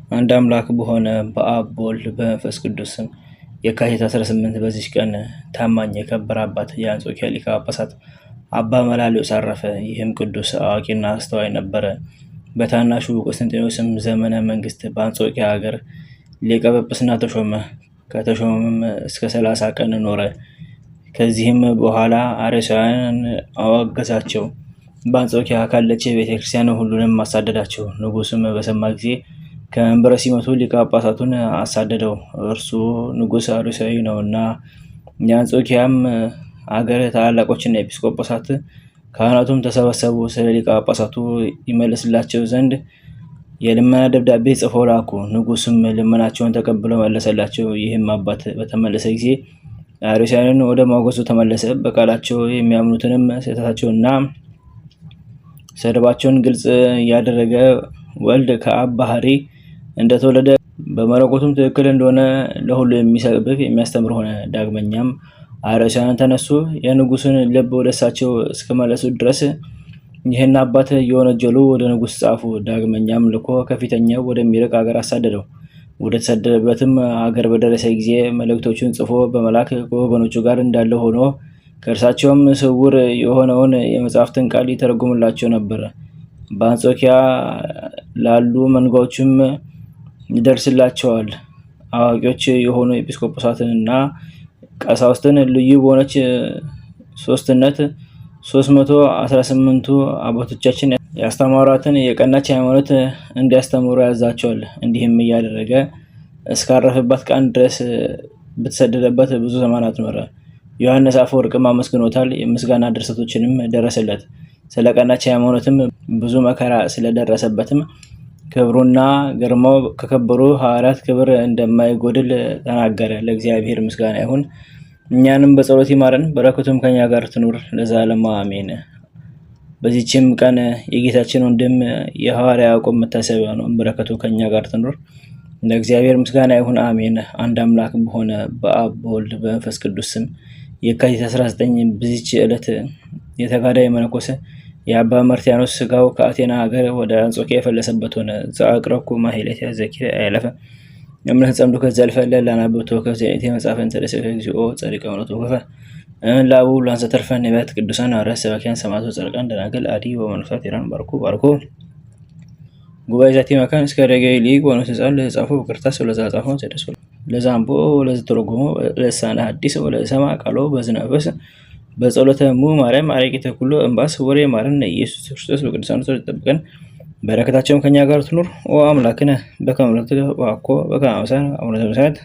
አንድ አምላክ በሆነ በአብ በወልድ በመንፈስ ቅዱስ ስም የካቲት 18 በዚች ቀን ታማኝ የከበረ አባት የአንጾኪያ ሊቀ ጳጳሳት አባ መላልዮስ አረፈ። ይህም ቅዱስ አዋቂና አስተዋይ ነበረ። በታናሹ ቆስጠንጢኖስም ዘመነ መንግስት በአንጾኪያ ሀገር ሊቀ ጵጵስና ተሾመ። ከተሾመም እስከ 30 ቀን ኖረ። ከዚህም በኋላ አርዮሳውያንን አወገዛቸው። በአንጾኪያ ካለች ቤተክርስቲያን ሁሉንም አሳደዳቸው። ንጉሥም በሰማ ጊዜ ከመንበረ ሲመቱ ሊቀ ጳጳሳቱን አሳደደው። እርሱ ንጉሥ አርዮሳዊ ነውና። የአንጾኪያም አገር ታላላቆችና ኤጲስቆጶሳት ካህናቱም ተሰበሰቡ። ስለ ሊቀ ጳጳሳቱ ይመልስላቸው ዘንድ የልመና ደብዳቤ ጽፈው ላኩ። ንጉሥም ልመናቸውን ተቀብለው መለሰላቸው። ይህም አባት በተመለሰ ጊዜ አርዮሳውያንን ወደ ማውገዙ ተመለሰ። በቃላቸው የሚያምኑትንም ስህተታቸውንና ስድባቸውን ግልጽ ያደረገ ወልድ ከአብ ባህሪ እንደተወለደ በመለኮቱም ትክክል እንደሆነ ለሁሉ የሚሰብክ የሚያስተምር ሆነ። ዳግመኛም አርዮሳውያን ተነሱ፣ የንጉሥን ልብ ወደ እሳቸው እስከመለሱ ድረስ ይህን አባት እየወነጀሉ ወደ ንጉሥ ጻፉ። ዳግመኛም ልኮ ከፊተኛው ወደሚርቅ አገር አሳደደው። ወደ ተሰደደበትም አገር በደረሰ ጊዜ መልእክቶቹን ጽፎ በመላክ ከወገኖቹ ጋር እንዳለ ሆኖ ከእርሳቸውም ስውር የሆነውን የመጽሐፍትን ቃል ይተረጉምላቸው ነበር። በአንጾኪያ ላሉ መንጋዎችም ይደርስላቸዋል። አዋቂዎች የሆኑ ኤጲስቆጶሳትንና ቀሳውስትን ልዩ በሆነች ሶስትነት 318ቱ አባቶቻችን ያስተማሯትን የቀናች ሃይማኖት እንዲያስተምሩ ያዛቸዋል። እንዲህም እያደረገ እስካረፈበት ቀን ድረስ በተሰደደበት ብዙ ዘመናት ኖረ። ዮሐንስ አፈወርቅም አመስግኖታል። የምስጋና ድርሰቶችንም ደረሰለት። ስለ ቀናች ሃይማኖትም ብዙ መከራ ስለደረሰበትም ክብሩና ግርማው ከከበሩ ሐዋርያት ክብር እንደማይጎድል ተናገረ። ለእግዚአብሔር ምስጋና ይሁን፣ እኛንም በጸሎት ይማረን፣ በረከቱም ከኛ ጋር ትኑር ለዘላለሙ አሜን። በዚህችም ቀን የጌታችን ወንድም የሐዋርያ ያዕቆብ መታሰቢያ ነው። በረከቱ ከኛ ጋር ትኑር፣ ለእግዚአብሔር ምስጋና ይሁን አሜን። አንድ አምላክ በሆነ በአብ በወልድ በመንፈስ ቅዱስ ስም የካቲት 19 በዚች ዕለት የተጋዳይ መነኮስ የአባ መርትያኖስ ስጋው ከአቴና ሀገር ወደ አንጾኪያ የፈለሰበት ሆነ። ዘአቅረብኩ ማሕሌተ ዘኪረ አእላፈ እምነተ ጸምዱ ከዘልፈ ለላናብብቶ ከዘኔቴ መጽሐፈን ተደሰከ እግዚኦ ጸሪቀ እምነቱ ከፈ ላቡ ላንሰ ተርፈ ነቢያት ቅዱሳን ሐዋርያት ሰባክያን ሰማዕታት ጻድቃን ደናግል አዲ ወመነኮሳት ኢራን ባርኩ ጉባኤ ዛቲ መካን እስከ ረገይ ሊቅ ወነስ ጻል ለጻፉ በክርታስ ወለዛ ጻፈውን ሰደስ ለዛምቦ ለዘተረጎሞ ለሳና ሐዲስ ወለሰማ ቃሎ በዝናበስ በጸሎተ ማርያም አረቂተ ኩሉ እንባስ ወሬ ማረን ኢየሱስ ክርስቶስ በቅዱሳኑ ጸሎት ይጠብቀን፣ በረከታቸውም ከኛ ጋር ትኑር። ኦ አምላክነ በከመ ምሕረትከ ወአኮ በከመ አምሳለ አቡነ ዘበሰማያት